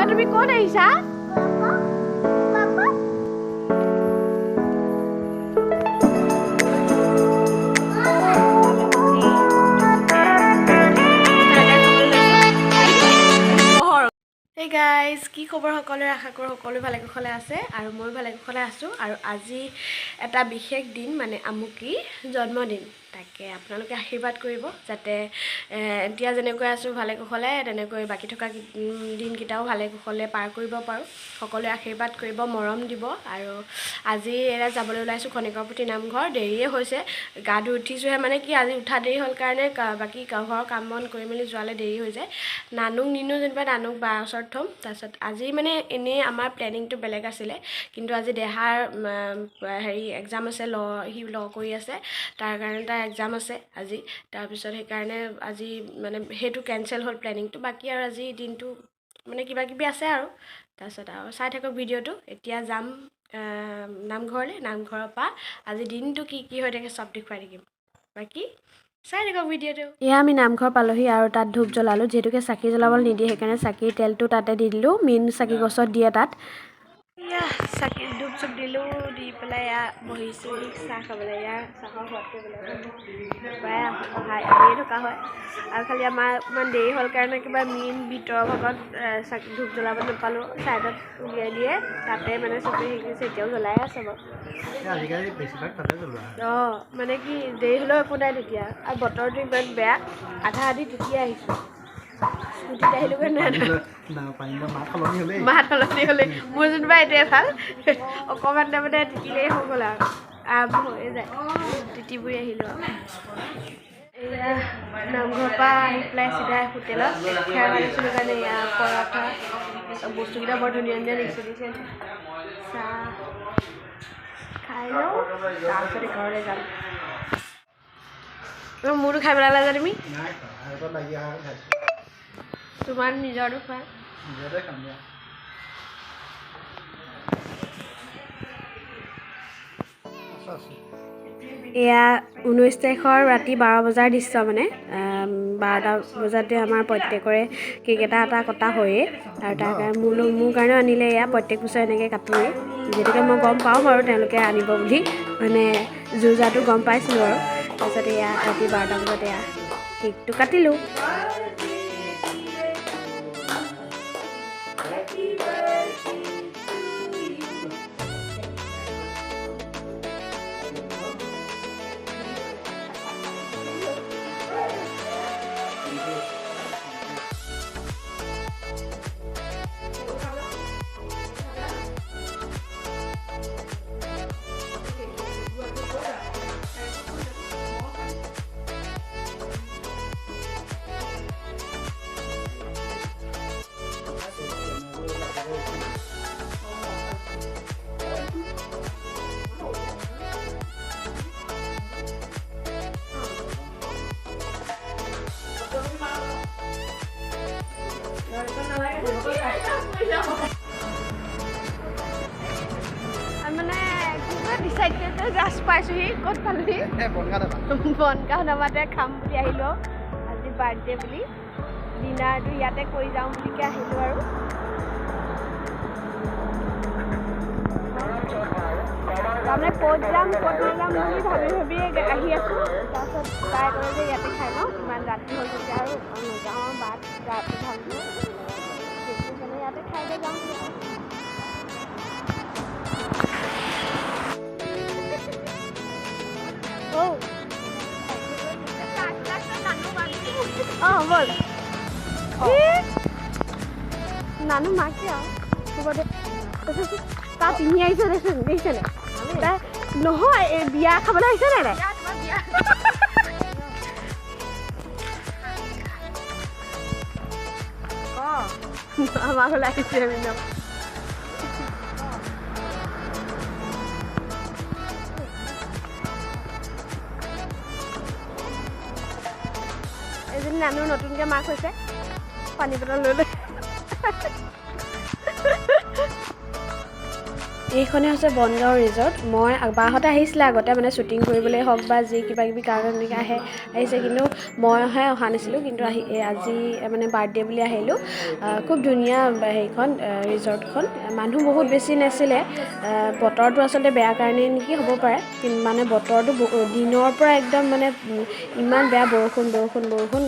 তুমি ক'ত আহিছা? Hey guys, কি খবৰ সকলোৰে? আশা কৰোঁ সকলো ভালে কুশলে আছে আৰু মই ভালে কুশলে আছোঁ। আৰু আজি এটা বিশেষ দিন, মানে আমুকি জন্মদিন। তাকে আপোনালোকে আশীৰ্বাদ কৰিব যাতে এতিয়া যেনেকৈ আছোঁ ভালে কুশলে তেনেকৈ বাকী থকা দিনকেইটাও ভালে কুশলে পাৰ কৰিব পাৰোঁ। সকলোৱে আশীৰ্বাদ কৰিব, মৰম দিব। আৰু আজি এৰা যাবলৈ ওলাইছোঁ খনিকৰপুতি নামঘৰ। দেৰিয়ে হৈছে, গা ধুই উঠিছোঁহে, মানে কি আজি উঠা দেৰি হ'ল কাৰণে বাকী ঘৰৰ কাম বন কৰি মেলি যোৱালৈ দেৰি হৈ যায়। নানুক নিনো যেনিবা, নানুক বা ওচৰত থ'ম। তাৰপিছত আজি মানে এনেই আমাৰ প্লেনিংটো বেলেগ আছিলে, কিন্তু আজি দেহাৰ এক্সাম আছে, সি ল কৰি আছে, তাৰ কাৰণে তাৰ এক্সাম আছে আজি। তাৰপিছত সেইকাৰণে আজি মানে সেইটো কেঞ্চেল হ'ল প্লেনিংটো। বাকী আৰু আজি দিনটো মানে কিবা কিবি আছে আৰু। তাৰপিছত আৰু চাই থাকক ভিডিঅ'টো। এতিয়া যাম নামঘৰলৈ, নামঘৰৰ পৰা আজি দিনটো কি কি হৈ থাকে চব দেখুৱাই থাকিম। বাকী চাই থাকক ভিডিঅ'টো। এয়া আমি নামঘৰ পালোহি আৰু তাত ধূপ জ্বলালোঁ। যিহেতুকে চাকি জ্বলাবলৈ নিদিয়ে সেইকাৰণে চাকিৰ তেলটো তাতে দি দিলোঁ। মেইন চাকি গছত দিয়ে তাত। এয়া চাকি ধূপ চুপ দিলোঁ, দি পেলাই এয়া বহিছোঁ চাহ খাবলৈ। এয়া চাহৰ সোৱাদ কৰিবলৈ প্ৰায় আহিয়ে থকা হয়। আৰু খালি আমাৰ অকণমান দেৰি হ'ল কাৰণে কিবা মেইন ভিতৰৰ ভাগত চাকি ধূপ জ্বলাব নাপালোঁ। ছাইডত উলিয়াই দিয়ে, তাতে মানে চবেই শিকিছে, এতিয়াও জ্বলাই আছে বাৰু। অঁ, মানে কি দেৰি হ'লেও একো নাই তেতিয়া। আৰু বতৰটো ইমান বেয়া, আধা আধি তিতিয়ে আহিছোঁ। স্কুটিত আহিলোগৈ মাত সলনি হ'লে মোৰ যেনিবা এইটোৱে ভাল, অকণমান তাৰমানে তিতিলেই হৈ গ'ল আৰু আৰম্ভ হৈ যায়। তিতি বুৰি আহিলোঁ আৰু এয়া নামঘৰৰ পৰা আহি পেলাই চিধা হোটেলত খাই আনিছিলোঁ কাৰণে এয়া পৰঠা বস্তুকেইটা বৰ ধুনীয়া ধুনীয়া দিছে। চাহ খাই লওঁ, তাৰপিছতে ঘৰলৈ যাম। মোৰতো খাই পেলালা যে তুমি? তোমাৰ নিজৰটো খোৱা। এয়া 19 তাৰিখৰ ৰাতি 12 বজাৰ দৃশ্য, মানে 12টা বজাতে আমাৰ প্ৰত্যেকৰে কেক এটা কটা হয়েই। আৰু তাৰ কাৰণে মোৰ কাৰণেও আনিলে। এয়া প্ৰত্যেক বছৰে এনেকৈ কাটোৱেই, যিহেতুকে মই গম পাওঁ বাৰু তেওঁলোকে আনিব বুলি, মানে যোৰজাটো গম পাইছিলোঁ আৰু। তাৰপিছত এয়া ৰাতি 12টা বজাত এয়া কেকটো কাটিলোঁ। মানে ডিচাইড কৰি জাষ্ট পাইছোঁহি। ক'ত পালোহি? বনগাঁও নামাতে খাম বুলি আহিলোঁ। আজি বাৰ্থডে বুলি ডিনাৰটো ইয়াতে কৰি যাওঁ বুলিকৈ আহিলোঁ আৰু। তাৰমানে ক'ত যাম ক'ত নাযাম বুলি ভাবি আহি আছোঁ। তাৰপিছত ট্ৰাই কৰে যে ইয়াতে খাই লওঁ, ইমান ৰাতি হৈ গৈছে আৰু নাযাওঁ, বাট ৰাতি ভাল সেইকাৰণে ইয়াতে খাই লৈ যাওঁ। অঁ ব'ল, নানু মাকে আৰু হ'ব দে। তাৰ পিন্ধি আহিছে দেচোন, দেখিছেনে? তাই নহয় এই বিয়া খাবলৈ আহিছে নে নাই? অঁ আমাৰ ঘৰলৈ আহিছে আমি ন। এজনী নানুৰ নতুনকৈ মাক হৈছে, পানী বটল লৈ লৈ। এইখনে হৈছে বনগাঁও ৰিজৰ্ট। মই বাহঁতে আহিছিলে আগতে মানে শ্বুটিং কৰিবলৈ হওক বা যি কিবা কিবি কাৰণ এনেকৈ আহিছে, কিন্তু মইহে অহা নাছিলোঁ। কিন্তু আজি মানে বাৰ্থডে বুলি আহিলোঁ। খুব ধুনীয়া হেৰিখন ৰিজৰ্টখন। মানুহ বহুত বেছি নাছিলে। বতৰটো আচলতে বেয়া কাৰণে নেকি হ'ব পাৰে, মানে বতৰটো দিনৰ পৰা একদম মানে ইমান বেয়া বৰষুণ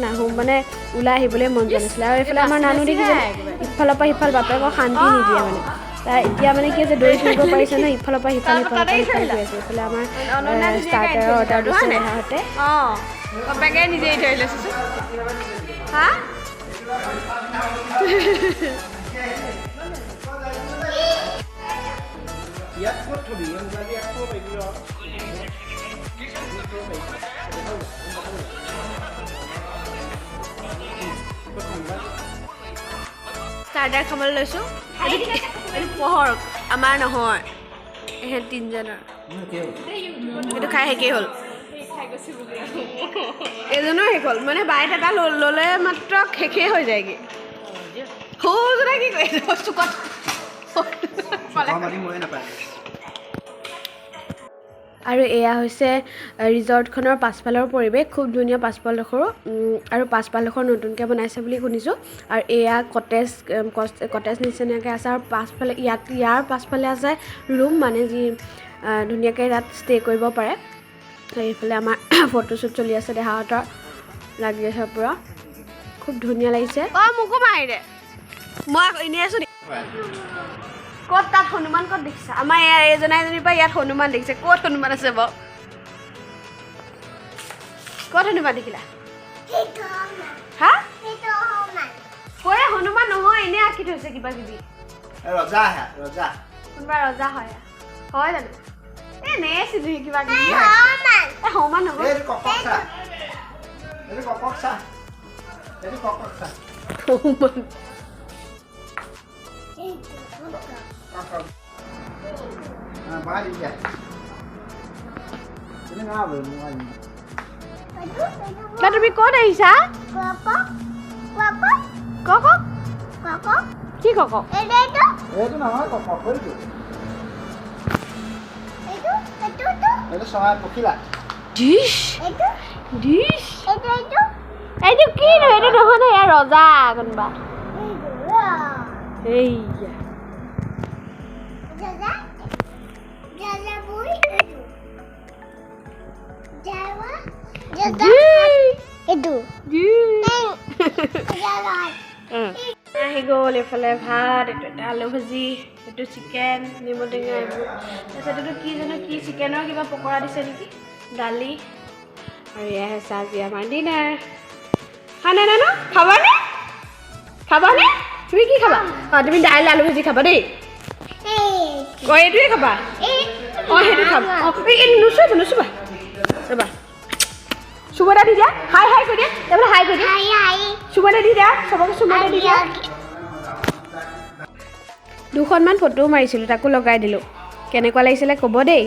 নাহোঁ মানে ওলাই আহিবলৈ মন যোৱা নাছিলে। আৰু এইফালে আমাৰ নানু দেখিছে ইফালৰ পৰা সিফাল বাপেকক শান্তি নিদিয়ে মানে। তাই এতিয়া মানে কি হৈছে দৌৰি ফুৰিব পাৰিছে ন, ইফালৰ পৰা সিফাল গৈ আছে। এইফালে আমাৰ ষ্টাৰ্টাৰৰ অৰ্ডাৰ দিছে ৰেহাহঁতে। বাপেকে নিজে এৰি থৈ লৈছোঁ। হা ষ্টাৰ্টাৰ খাবলৈ লৈছোঁ। এইটো পহৰ আমাৰ নহয়, এহেঁত তিনিজনৰ। এইটো খাই শেষেই হ'ল। এজনৰ শেষ হ'ল মানে বাইট এটা ল'লে মাত্ৰ শেষেই হৈ যায়গৈ। সৌজনে কি কৰি চুকত আৰু এয়া হৈছে ৰিজৰ্টখনৰ পাছফালৰ পৰিৱেশ। খুব ধুনীয়া পাছফালডোখৰো, আৰু পাছফালডোখৰ নতুনকৈ বনাইছে বুলি শুনিছোঁ। আৰু এয়া কটেজ নিচিনাকৈ আছে। আৰু পাছফালে ইয়াৰ পাছফালে আছে ৰুম, মানে যি ধুনীয়াকৈ তাত ষ্টে' কৰিব পাৰে। এইফালে আমাৰ ফটোশ্বুট চলি আছে, দেহাহঁতৰ লাগি আছে পূৰা। খুব ধুনীয়া লাগিছে। মোকো মাৰি দে, মই এনেই আছোঁ। ক'ত তাত হনুমান ক'ত দেখিছা? আমাৰ ইয়াৰ এজনীৰ পৰা ইয়াত হনুমান দেখিছে। ক'ত হনুমান আছে বাৰু? ক'ত হনুমান দেখিলা? হা কৈ হনুমান নহয়, এনেই আঁকি থৈছে কিবা কিবি। ৰজা আহে, ৰজা কোনোবা ৰজা হয় জানো? এনেই চিধি কিবা কিবি হনুমান নহয়। তুমি ক'ত আহিছা? কি কক? এইটো নহয় কক, এইটো চৰাই পখিলা। এইটো কি নহয়? এইটো নহয় ন, ইয়াৰ ৰজা কোনোবা। এইয়া আহি গ'ল। এইফালে ভাত, এইটো এটা আলু ভাজি, এইটো চিকেন, নেমু টেঙা এইবোৰ। তাৰপিছত এইটো কি জানো, কি চিকেনৰ কিবা পকৰা দিছে নেকি, দালি। আৰু এয়া হৈছে আজি আমাৰ ডিনাৰ। খানা ন খাবানে? তুমি কি খাবা? তুমি দাইল আলু ভাজি খাবা দেই। এইটোৱে খাবা? সেইটো খাবা। নুচুবা ৰ'বা, চুব এটা দি দিয়া। হাই কৰি দিয়া, হাই কৰি দিয়া। চুব এটা দি দিয়া, চবকে চুব এটা দি দিয়া। 2খনমান ফটোও মাৰিছিলোঁ, তাকো লগাই দিলোঁ। কেনেকুৱা লাগিছিলে ক'ব দেই।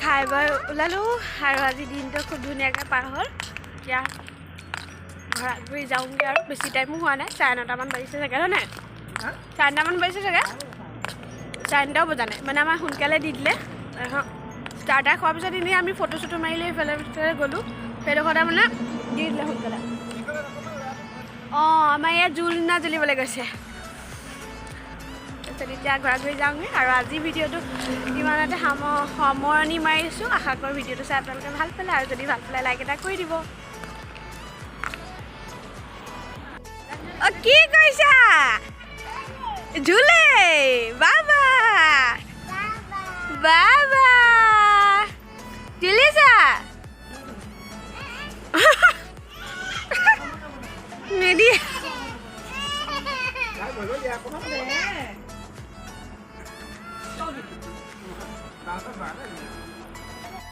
খাই বৈ ওলালোঁ, আৰু আজি দিনটো খুব ধুনীয়াকৈ পাৰ হ'ল। এতিয়া ঘৰত ঘূৰি যাওঁগৈ, আৰু বেছি টাইমো হোৱা নাই। 9:30মান বাজিছে চাগে, হয় নাই? 9:30মান বাজিছে চাগে, 9:30 বজা নাই মানে আমাৰ সোনকালে দি দিলে। ষ্টাৰ্টাৰ খোৱাৰ পিছত এনেই আমি ফটো চটো মাৰিলে ইফালে গ'লোঁ, সেইডোখৰতে মানে দি দিলে সোনকালে। আমাৰ ইয়াত জোল না জ্বলিবলৈ গৈছে। তাৰপিছত এতিয়া ঘূৰা ঘূৰি যাওঁগৈ, আৰু আজি ভিডিঅ'টো ইমানতে সামৰণি মাৰিছোঁ। আশা কৰোঁ ভিডিঅ'টো চাই আপোনালোকে ভাল পালে, আৰু যদি ভাল পালে লাইক এটা কৰি দিব। কি কৰিছা? ঝুলে বাবা ঝুলিছা? নিদিয়ে।